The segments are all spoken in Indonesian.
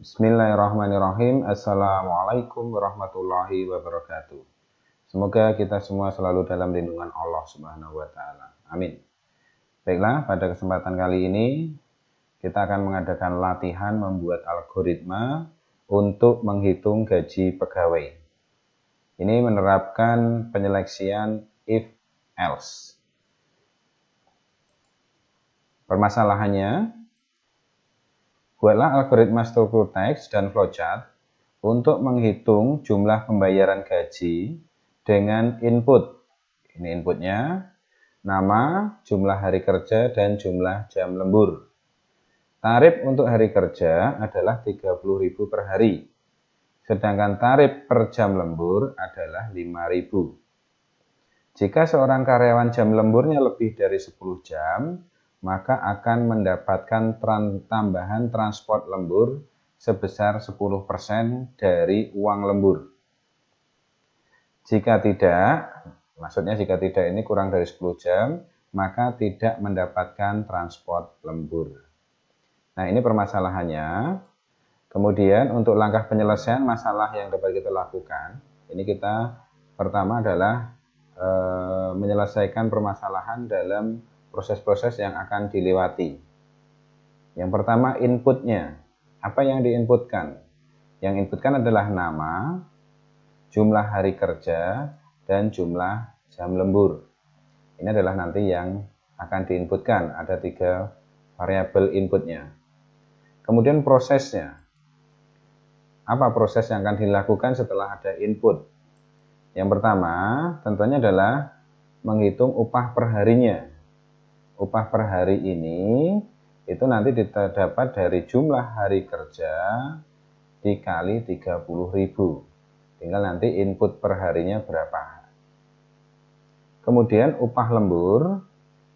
Bismillahirrahmanirrahim. Assalamualaikum warahmatullahi wabarakatuh. Semoga kita semua selalu dalam lindungan Allah Subhanahu wa Ta'ala. Amin. Baiklah, pada kesempatan kali ini kita akan mengadakan latihan membuat algoritma untuk menghitung gaji pegawai. Ini menerapkan penyeleksian if else. Permasalahannya, buatlah algoritma struktur teks dan flowchart untuk menghitung jumlah pembayaran gaji dengan input. Ini inputnya, nama, jumlah hari kerja, dan jumlah jam lembur. Tarif untuk hari kerja adalah 30.000 per hari. Sedangkan tarif per jam lembur adalah 5.000. Jika seorang karyawan jam lemburnya lebih dari 10 jam, maka akan mendapatkan tambahan transport lembur sebesar 10% dari uang lembur. Jika tidak, maksudnya jika tidak ini kurang dari 10 jam, maka tidak mendapatkan transport lembur. Nah, ini permasalahannya. Kemudian untuk langkah penyelesaian masalah yang dapat kita lakukan, ini kita pertama adalah menyelesaikan permasalahan dalam proses-proses yang akan dilewati. Yang pertama, inputnya. Apa yang diinputkan? Yang inputkan adalah nama, jumlah hari kerja, dan jumlah jam lembur. Ini adalah nanti yang akan diinputkan. Ada 3 variabel inputnya. Kemudian prosesnya. Apa proses yang akan dilakukan setelah ada input? Yang pertama, tentunya adalah menghitung upah per harinya. Upah per hari ini itu nanti didapat dari jumlah hari kerja dikali 30.000. Tinggal nanti input per harinya berapa. Kemudian upah lembur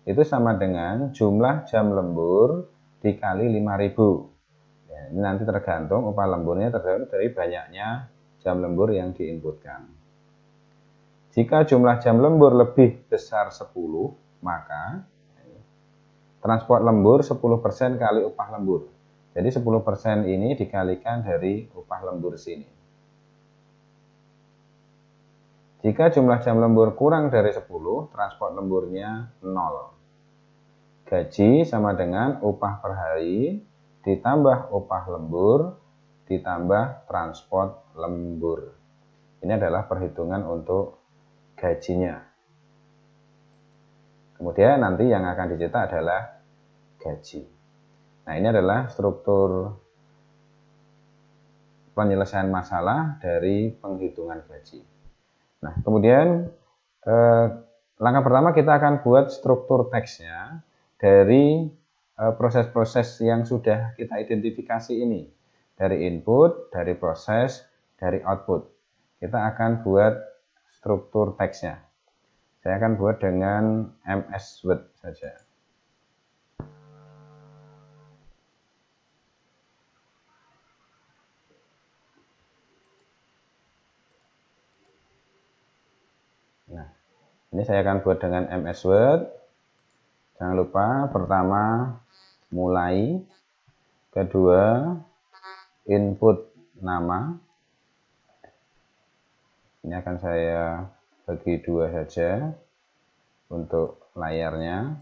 itu sama dengan jumlah jam lembur dikali 5.000. Ya, ini nanti tergantung upah lemburnya tergantung dari banyaknya jam lembur yang diinputkan. Jika jumlah jam lembur lebih besar 10, maka transport lembur 10% kali upah lembur. Jadi 10% ini dikalikan dari upah lembur sini. Jika jumlah jam lembur kurang dari 10, transport lemburnya 0. Gaji sama dengan upah per hari ditambah upah lembur ditambah transport lembur. Ini adalah perhitungan untuk gajinya. Kemudian nanti yang akan dicetak adalah gaji. Nah, ini adalah struktur penyelesaian masalah dari penghitungan gaji. Nah, kemudian langkah pertama kita akan buat struktur teksnya dari proses-proses yang sudah kita identifikasi ini. Dari input, dari proses, dari output. Kita akan buat struktur teksnya. Saya akan buat dengan MS Word saja. Nah, ini saya akan buat dengan MS Word. Jangan lupa, pertama mulai, kedua input nama. Ini akan saya bagi 2 saja untuk layarnya.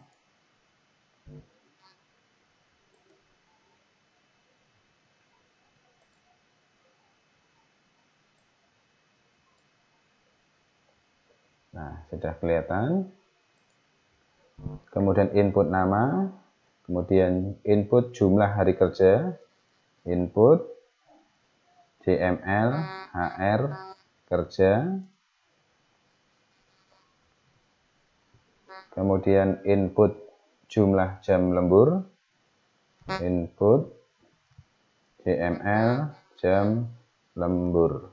Nah, sudah kelihatan. Kemudian input nama, kemudian input jumlah hari kerja, input JML, HR, kerja, kemudian input jumlah jam lembur, input JML, jam lembur.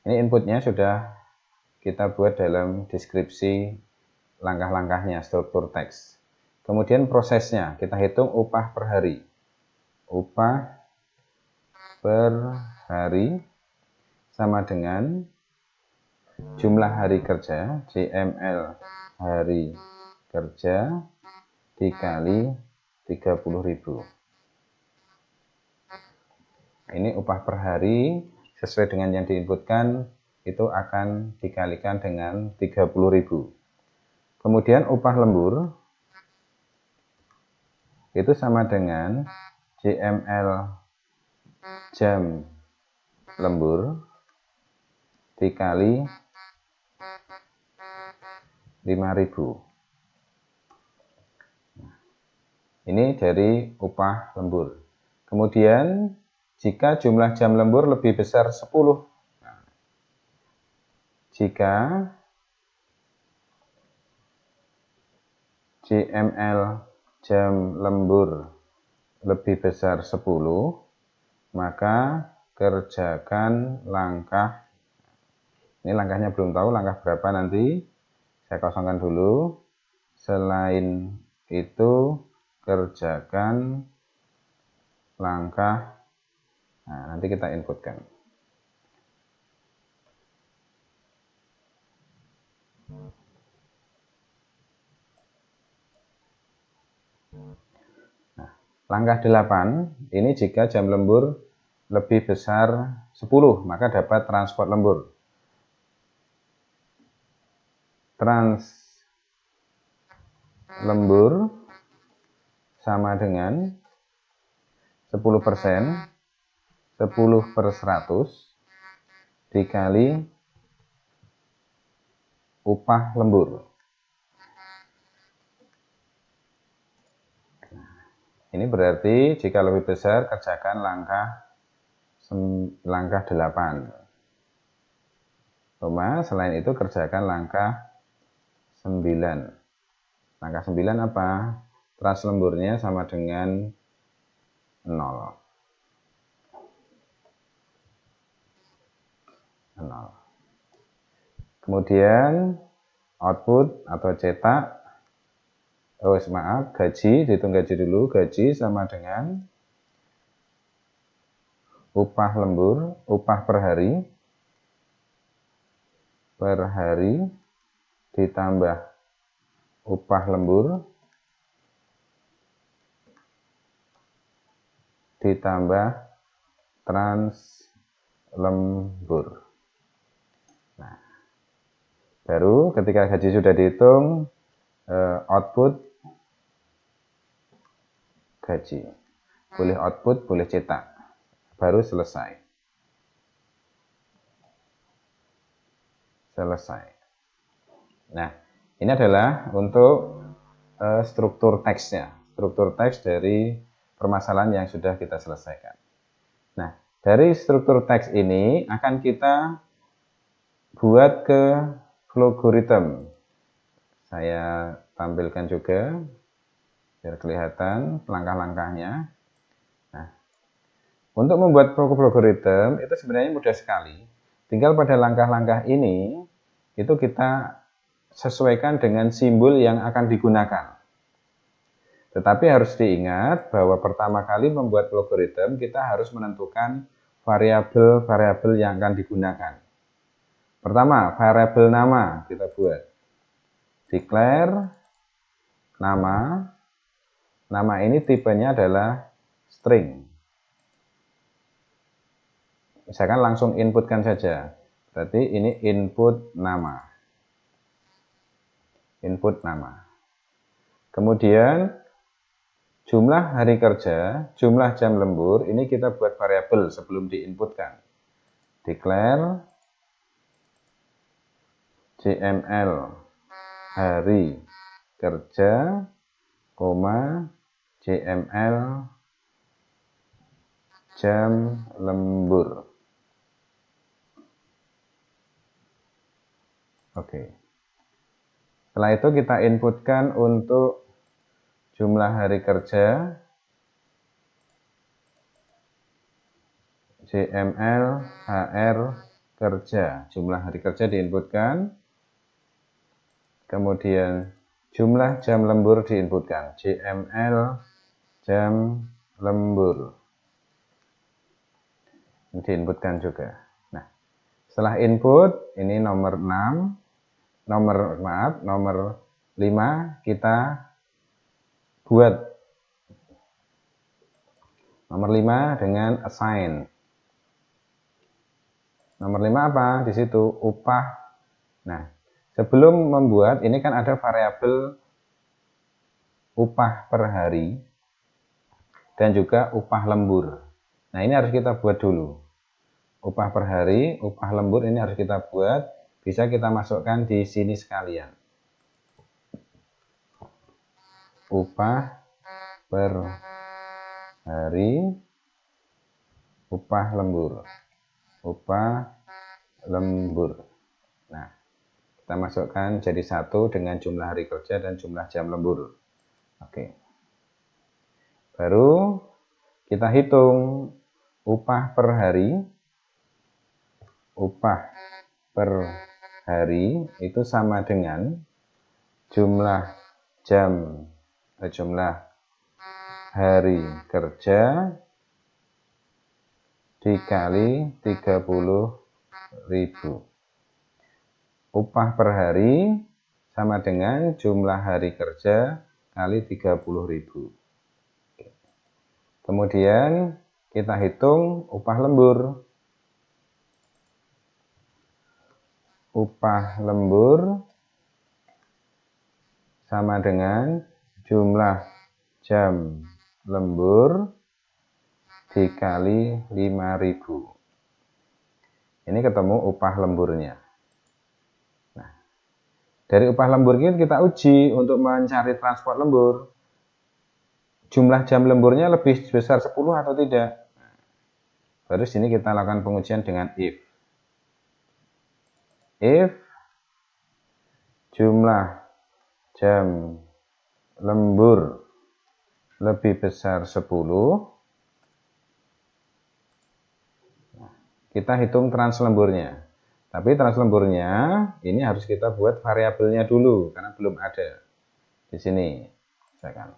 Ini inputnya sudah kita buat dalam deskripsi langkah-langkahnya, struktur teks. Kemudian prosesnya, kita hitung upah per hari. Upah per hari sama dengan jumlah hari kerja, JML hari kerja dikali 30.000. Ini upah per hari sesuai dengan yang diinputkan itu akan dikalikan dengan 30.000. Kemudian upah lembur itu sama dengan JML jam lembur dikali 5.000. Ini dari upah lembur. Kemudian jika jumlah jam lembur lebih besar 10. Jika JML jam lembur lebih besar 10, maka kerjakan langkah, ini langkahnya belum tahu langkah berapa nanti, saya kosongkan dulu. Selain itu kerjakan langkah, nah nanti kita inputkan. Nah, langkah 8, ini jika jam lembur lebih besar 10, maka dapat transport lembur. Trans lembur sama dengan 10%, 10/100 dikali upah lembur. Ini berarti jika lebih besar kerjakan langkah 8. Selain itu kerjakan langkah 9. Langkah 9 apa? Trans lemburnya sama dengan 0. Kemudian output atau cetak, gaji, dihitung gaji dulu. Gaji sama dengan upah lembur, upah per hari ditambah upah lembur ditambah trans lembur. Nah, baru ketika gaji sudah dihitung, output gaji. Boleh output, boleh cetak. Baru selesai. Nah, ini adalah untuk struktur teksnya. Struktur teks dari permasalahan yang sudah kita selesaikan. Nah, dari struktur teks ini akan kita buat ke logaritm. Saya tampilkan juga biar kelihatan langkah-langkahnya. Nah, untuk membuat logaritm itu sebenarnya mudah sekali. Tinggal pada langkah-langkah ini itu kita sesuaikan dengan simbol yang akan digunakan. Tetapi harus diingat bahwa pertama kali membuat logaritm kita harus menentukan variabel-variabel yang akan digunakan. Pertama, variabel nama kita buat. Declare nama. Nama ini tipenya adalah string. Misalkan langsung inputkan saja. Berarti ini input nama. Input nama. Kemudian jumlah hari kerja, jumlah jam lembur, ini kita buat variabel sebelum diinputkan. Declare JML hari kerja, JML jam lembur. Oke. Setelah itu kita inputkan untuk jumlah hari kerja, JML HR kerja. Jumlah hari kerja diinputkan. Kemudian jumlah jam lembur diinputkan. JML jam lembur. Diinputkan juga. Nah, setelah input, ini nomor 5 kita buat. Nomor 5 dengan assign. Nomor 5 apa? Di situ upah. Nah, sebelum membuat ini kan ada variabel upah per hari dan juga upah lembur. Nah, ini harus kita buat dulu. Upah per hari, upah lembur ini harus kita buat. Bisa kita masukkan di sini sekalian. Upah per hari, upah lembur. Upah lembur. Nah, kita masukkan jadi satu dengan jumlah hari kerja dan jumlah jam lembur. Oke. Baru kita hitung upah per hari. Upah per hari itu sama dengan jumlah jumlah hari kerja dikali 30.000. Upah per hari sama dengan jumlah hari kerja kali 30.000. Kemudian kita hitung upah lembur. Upah lembur sama dengan jumlah jam lembur dikali 5.000. Ini ketemu upah lemburnya. Nah, dari upah lembur ini kita uji untuk mencari transport lembur. Jumlah jam lemburnya lebih besar 10 atau tidak? Baru sini kita lakukan pengujian dengan if. If jumlah jam lembur lebih besar 10, kita hitung translemburnya. Tapi translemburnya ini harus kita buat variabelnya dulu karena belum ada di sini. Misalkan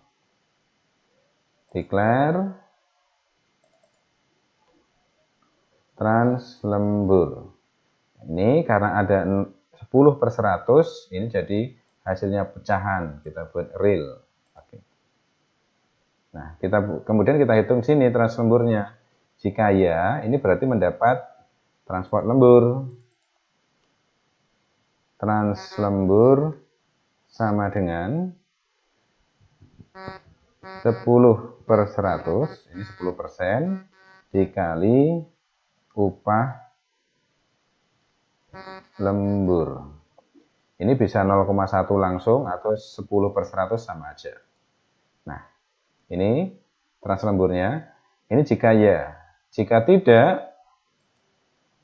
declare translembur. Ini karena ada 10/100, ini jadi hasilnya pecahan, kita buat real. Oke. Nah, kemudian kita hitung sini translemburnya. Jika ya, ini berarti mendapat transport lembur. Translembur sama dengan 10/100, ini 10%, dikali upah lembur. Ini bisa 0,1 langsung atau 10/100 sama aja. Nah, ini translemburnya. Ini jika ya. Jika tidak,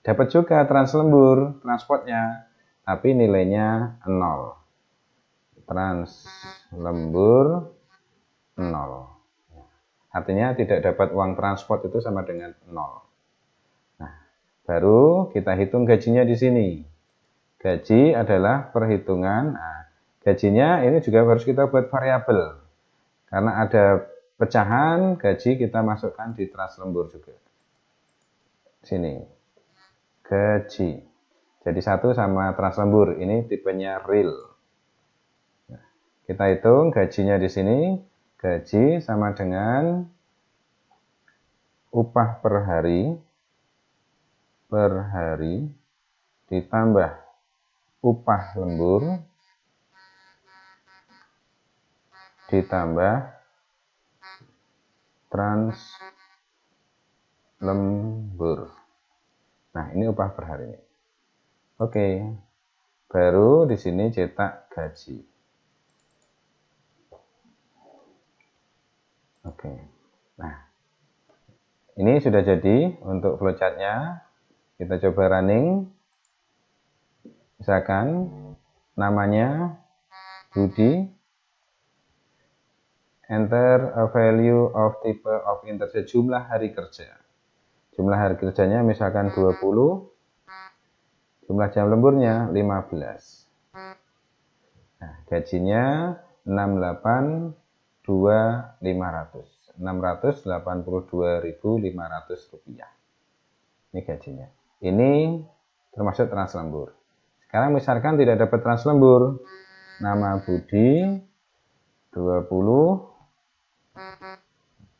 dapat juga translembur, transportnya. Tapi nilainya 0. Translembur 0. Artinya tidak dapat uang transport itu sama dengan 0. Nah, baru kita hitung gajinya di sini. Gaji adalah perhitungan. Nah, gajinya ini juga harus kita buat variabel. Karena ada pecahan, gaji kita masukkan di translembur juga. Sini. Gaji. Jadi satu sama translembur. Ini tipenya real. Nah, kita hitung gajinya di sini. Gaji sama dengan upah per hari ditambah upah lembur ditambah translembur. Nah, ini upah per hari ini. Oke. Baru di sini cetak gaji. Oke. Nah, ini sudah jadi untuk flowchart-nya. Kita coba running. Misalkan namanya Budi. Enter a value of type of integer, jumlah hari kerja. Jumlah hari kerjanya misalkan 20. Jumlah jam lemburnya 15. Nah, gajinya 682.500. 682.500 rupiah. Ini gajinya. Ini termasuk translembur. Sekarang misalkan tidak dapat translembur. Nama Budi 20,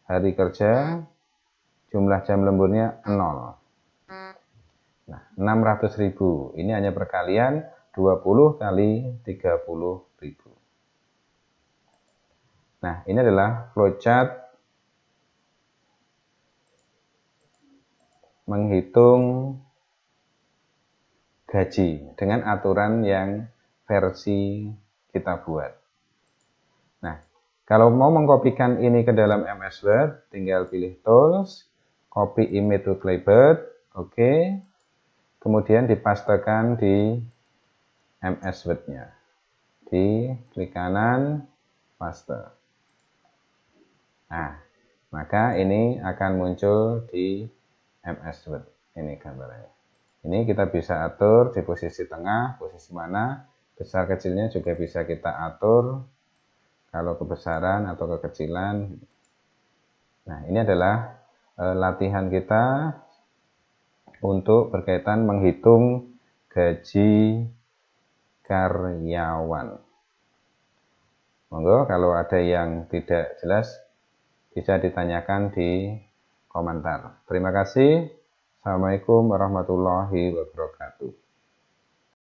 hari kerja, jumlah jam lemburnya 0. Nah, 600.000. Ini hanya perkalian 20 kali 30.000. Nah, ini adalah flowchart menghitung gaji dengan aturan yang versi kita buat. Nah, kalau mau mengkopikan ini ke dalam MS Word, tinggal pilih Tools, Copy Image to Clipboard, oke. Kemudian dipastekan di MS Word-nya. Di klik kanan, paste. Nah, maka ini akan muncul di MS Word. Ini gambarnya. Ini kita bisa atur di posisi tengah, posisi mana, besar kecilnya juga bisa kita atur. Kalau kebesaran atau kekecilan. Nah, ini adalah latihan kita untuk berkaitan menghitung gaji karyawan. Monggo kalau ada yang tidak jelas bisa ditanyakan di komentar. Terima kasih. Assalamualaikum warahmatullahi wabarakatuh.